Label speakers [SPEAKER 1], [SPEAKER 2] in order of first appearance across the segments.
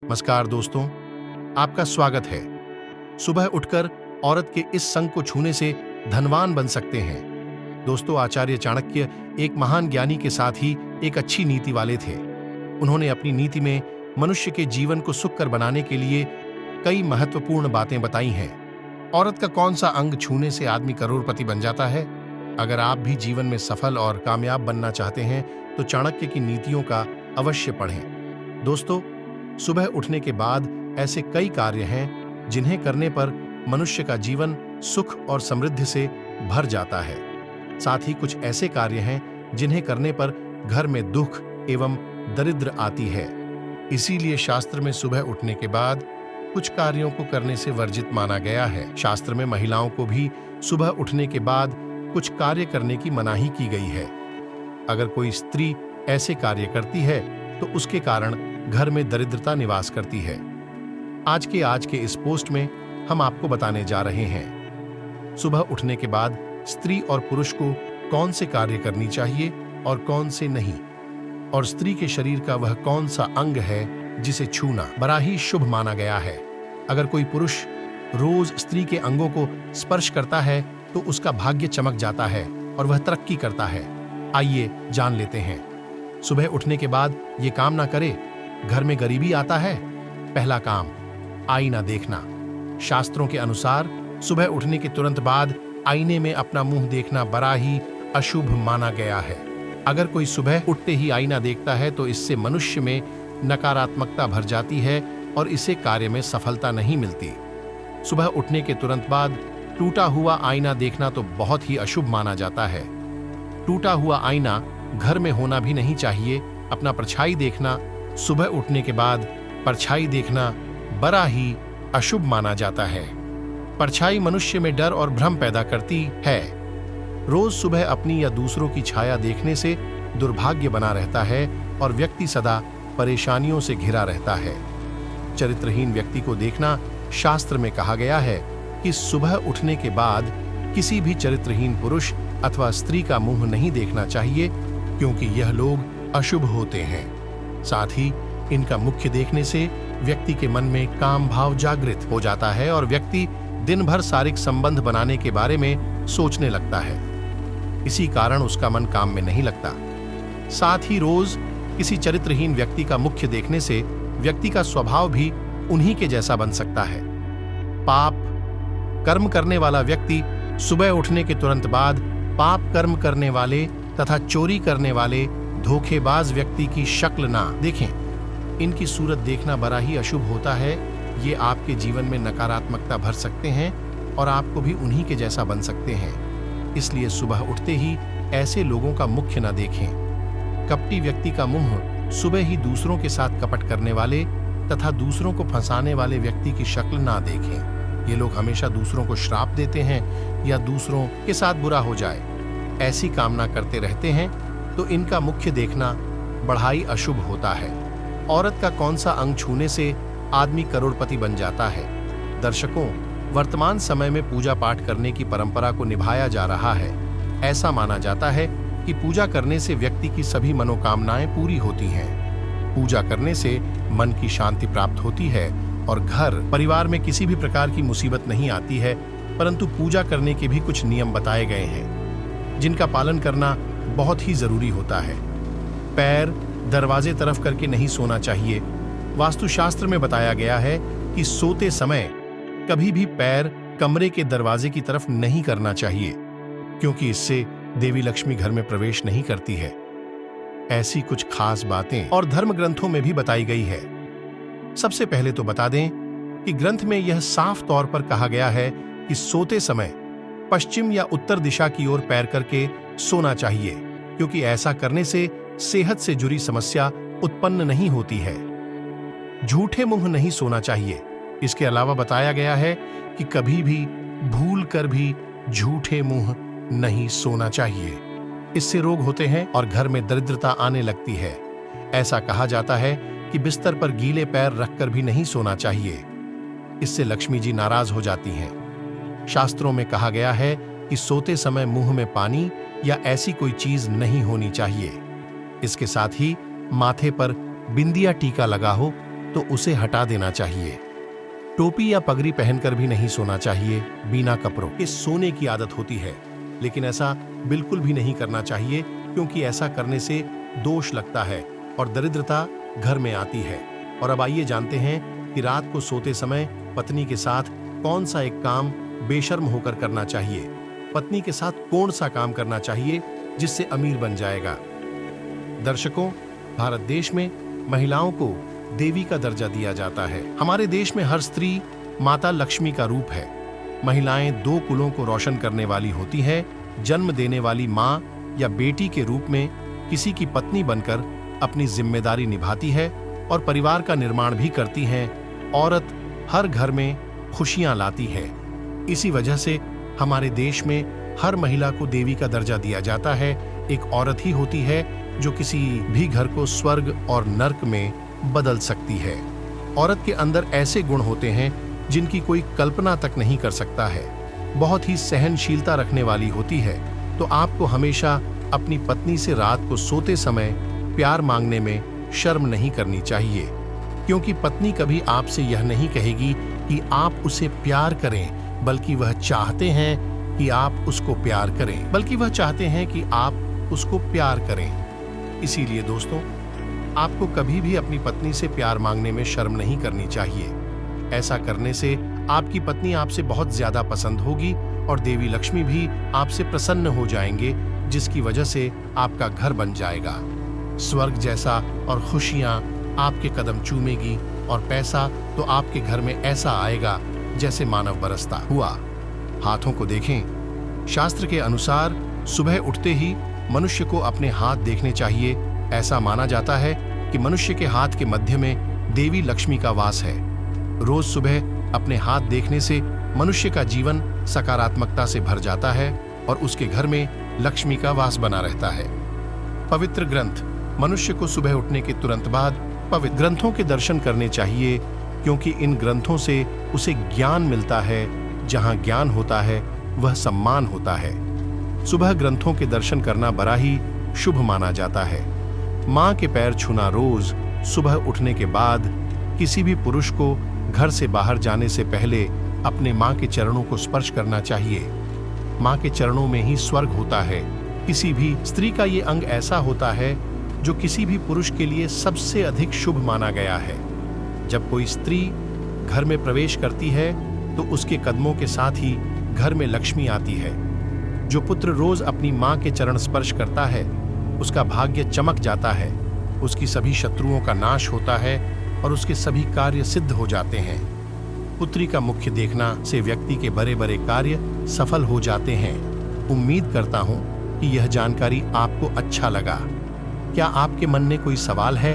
[SPEAKER 1] नमस्कार दोस्तों, आपका स्वागत है। सुबह उठकर औरत के इस संग को छूने से धनवान बन सकते हैं। दोस्तों, आचार्य चाणक्य एक महान ज्ञानी के साथ ही एक अच्छी नीति वाले थे। उन्होंने अपनी नीति में मनुष्य के जीवन को सुखकर बनाने के लिए कई महत्वपूर्ण बातें बताई हैं। औरत का कौन सा अंग छूने से आदमी करोड़पति बन जाता है? अगर आप भी जीवन में सफल और कामयाब बनना चाहते हैं तो चाणक्य की नीतियों का अवश्य पढ़ें। दोस्तों, सुबह उठने के बाद ऐसे कई कार्य हैं जिन्हें करने पर मनुष्य का जीवन सुख और समृद्धि से भर जाता है। साथ ही कुछ ऐसे कार्य हैं जिन्हें करने पर घर में दुख एवं दरिद्र आती है। इसीलिए शास्त्र में सुबह उठने के बाद कुछ कार्यों को करने से वर्जित माना गया है। शास्त्र में महिलाओं को भी सुबह उठने के बाद कुछ कार्य करने की मनाही की गई है। अगर कोई स्त्री ऐसे कार्य करती है तो उसके कारण घर में दरिद्रता निवास करती है। आज के इस पोस्ट में हम आपको बताने जा रहे हैं सुबह उठने के बाद स्त्री और पुरुष को कौन से कार्य करनी चाहिए और कौन से नहीं, और स्त्री के शरीर का वह कौन सा अंग है जिसे छूना बड़ा ही शुभ माना गया है। अगर कोई पुरुष रोज स्त्री के अंगों को स्पर्श करता है तो उसका भाग्य चमक जाता है और वह तरक्की करता है। आइए जान लेते हैं। सुबह उठने के बाद ये काम ना करे, घर में गरीबी आता है। पहला काम, आईना देखना। शास्त्रों के अनुसार सुबह उठने के तुरंत बाद आईने में अपना मुंह देखना बड़ा ही अशुभ माना गया है। अगर कोई सुबह उठते ही आईना देखता है तो इससे मनुष्य में नकारात्मकता भर जाती है और इसे कार्य में सफलता नहीं मिलती। सुबह उठने के तुरंत बाद टूटा हुआ आईना देखना तो बहुत ही अशुभ माना जाता है। टूटा हुआ आईना घर में होना भी नहीं चाहिए। अपना परछाई देखना, सुबह उठने के बाद परछाई देखना बड़ा ही अशुभ माना जाता है। परछाई मनुष्य में डर और भ्रम पैदा करती है। रोज सुबह अपनी या दूसरों की छाया देखने से दुर्भाग्य बना रहता है और व्यक्ति सदा परेशानियों से घिरा रहता है। चरित्रहीन व्यक्ति को देखना, शास्त्र में कहा गया है कि सुबह उठने के बाद किसी भी चरित्रहीन पुरुष अथवा स्त्री का मुंह नहीं देखना चाहिए, क्योंकि यह लोग अशुभ होते हैं। साथ ही इनका मुख्य देखने से व्यक्ति के मन में काम भाव जागृत हो जाता है और व्यक्ति दिन भर शारीरिक संबंध बनाने के बारे में सोचने लगता है। इसी कारण उसका मन काम में नहीं लगता। साथ ही रोज किसी चरित्रहीन व्यक्ति का मुख्य देखने से व्यक्ति का स्वभाव भी उन्हीं के जैसा बन सकता है। पाप कर्म करने वाला व्यक्ति सुबह उठने के तुरंत बाद पाप कर्म करने वाले तथा चोरी करने वाले धोखेबाज व्यक्ति की शक्ल ना देखें। इनकी सूरत देखना बड़ा ही अशुभ होता है। ये आपके जीवन में नकारात्मकता भर सकते हैं और आपको भी उन्हीं के जैसा बन सकते हैं। इसलिए सुबह उठते ही ऐसे लोगों का मुख्य ना देखें। कपटी व्यक्ति का मुंह सुबह ही दूसरों के साथ कपट करने वाले तथा दूसरों को फंसाने वाले व्यक्ति की शक्ल ना देखें। ये लोग हमेशा दूसरों को श्राप देते हैं या दूसरों के साथ बुरा हो जाए, ऐसी कामना करते रहते हैं, तो इनका मुख्य देखना बड़ा ही अशुभ होता है। औरत का कौन सा अंग छूने से आदमी करोड़पति बन जाता है? दर्शकों, वर्तमान समय में पूजा पाठ करने की परंपरा को निभाया जा रहा है। ऐसा माना जाता है कि पूजा करने से व्यक्ति की सभी मनोकामनाएं पूरी होती हैं। पूजा करने से मन की शांति प्राप्त होती है और घर परिवार में किसी भी प्रकार की मुसीबत नहीं आती है। परंतु पूजा करने के भी कुछ नियम बताए गए हैं जिनका पालन करना बहुत ही जरूरी होता है। पैर दरवाजे तरफ करके नहीं सोना चाहिए। वास्तुशास्त्र में बताया गया है कि सोते समय कभी भी पैर कमरे के दरवाजे की तरफ नहीं करना चाहिए, क्योंकि इससे देवी लक्ष्मी घर में प्रवेश नहीं करती है। ऐसी कुछ खास बातें और धर्म ग्रंथों में भी बताई गई है। सबसे पहले तो बता दें कि ग्रंथ में यह साफ तौर पर कहा गया है कि सोते समय पश्चिम या उत्तर दिशा की ओर पैर करके सोना चाहिए, क्योंकि ऐसा करने से सेहत से जुड़ी समस्या उत्पन्न नहीं होती है। झूठे मुंह नहीं सोना चाहिए। इसके अलावा बताया गया है कि कभी भी भूल कर भी झूठे मुंह नहीं सोना चाहिए। इससे रोग होते हैं और घर में दरिद्रता आने लगती है। ऐसा कहा जाता है कि बिस्तर पर गीले पैर रखकर भी नहीं सोना चाहिए। इससे लक्ष्मी जी नाराज हो जाती हैं। शास्त्रों में कहा गया है कि सोते समय मुंह में पानी या ऐसी कोई चीज नहीं होनी चाहिए। इसके साथ ही माथे पर बिंदिया टीका लगा हो तो उसे हटा देना चाहिए। टोपी या पगड़ी पहनकर भी नहीं सोना चाहिए बिना कपड़ों के। सोने की आदत होती है, लेकिन ऐसा बिल्कुल भी नहीं करना चाहिए, क्योंकि ऐसा करने से दोष लगता है और दरिद्रता घर में आती है। और अब आइए जानते हैं कि रात को सोते समय पत्नी के साथ कौन सा एक काम बेशर्म होकर करना चाहिए। पत्नी के साथ कौन सा काम करना चाहिए जिससे अमीर बन जाएगा। दर्शकों, भारत देश में महिलाओं को देवी का दर्जा दिया जाता है। हमारे देश में हर स्त्री माता लक्ष्मी का रूप है। महिलाएं दो कुलों को रोशन करने वाली होती हैं। जन्म देने वाली माँ या बेटी के रूप में किसी की पत्नी बनकर अपनी जिम्मेदारी निभाती है और परिवार का निर्माण भी करती हैं। औरत हर घर में खुशियां लाती है। इसी वजह से हमारे देश में हर महिला को देवी का दर्जा दिया जाता है। एक औरत ही होती है जो किसी भी घर को स्वर्ग और नर्क में बदल सकती है। औरत के अंदर ऐसे गुण होते हैं जिनकी कोई कल्पना तक नहीं कर सकता है। बहुत ही सहनशीलता रखने वाली होती है। तो आपको हमेशा अपनी पत्नी से रात को सोते समय प्यार मांगने में शर्म नहीं करनी चाहिए, क्योंकि पत्नी कभी आपसे यह नहीं कहेगी कि आप उसे प्यार करें, बल्कि वह चाहते हैं कि आप उसको प्यार करें। इसीलिए दोस्तों, आपको कभी भी अपनी पत्नी से प्यार मांगने में शर्म नहीं करनी चाहिए। ऐसा करने से आपकी पत्नी आपसे बहुत ज्यादा पसंद होगी और देवी लक्ष्मी भी आपसे प्रसन्न हो जाएंगे, जिसकी वजह से आपका घर बन जाएगा स्वर्ग जैसा और खुशियां आपके कदम चूमेगी और पैसा तो आपके घर में ऐसा आएगा जैसे मानव बरसता हुआ। हाथों को देखें। शास्त्र के अनुसार सुबह उठते ही मनुष्य को अपने हाथ देखने चाहिए। ऐसा माना जाता है कि मनुष्य के हाथ के मध्य में देवी लक्ष्मी का वास है। रोज सुबह अपने हाथ देखने से मनुष्य का जीवन सकारात्मकता से भर जाता है और उसके घर में लक्ष्मी का वास बना रहता है। पवित्र ग्रंथ। मनुष्य को सुबह उठने के तुरंत बाद पवित्र ग्रंथों के दर्शन करने चाहिए, क्योंकि इन ग्रंथों से उसे ज्ञान मिलता है। जहां ज्ञान होता है वह सम्मान होता है। सुबह ग्रंथों के दर्शन करना बड़ा ही शुभ माना जाता है। मां के पैर छूना रोज सुबह उठने के बाद। किसी भी पुरुष को घर से बाहर जाने से पहले अपने मां के चरणों को स्पर्श करना चाहिए। मां के चरणों में ही स्वर्ग होता है। किसी भी स्त्री का ये अंग ऐसा होता है जो किसी भी पुरुष के लिए सबसे अधिक शुभ माना गया है। जब कोई स्त्री घर में प्रवेश करती है तो उसके कदमों के साथ ही घर में लक्ष्मी आती है। जो पुत्र रोज अपनी मां के चरण स्पर्श करता है उसका भाग्य चमक जाता है, उसकी सभी शत्रुओं का नाश होता है और उसके सभी कार्य सिद्ध हो जाते हैं। पुत्री का मुख्य देखना से व्यक्ति के बड़े बड़े कार्य सफल हो जाते हैं। उम्मीद करता हूं कि यह जानकारी आपको अच्छा लगा। क्या आपके मन में कोई सवाल है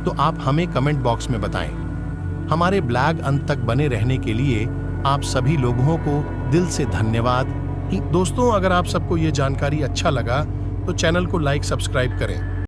[SPEAKER 1] तो आप हमें कमेंट बॉक्स में बताएं। हमारे ब्लॉग अंत तक बने रहने के लिए आप सभी लोगों को दिल से धन्यवाद। दोस्तों, अगर आप सबको ये जानकारी अच्छा लगा तो चैनल को लाइक सब्सक्राइब करें।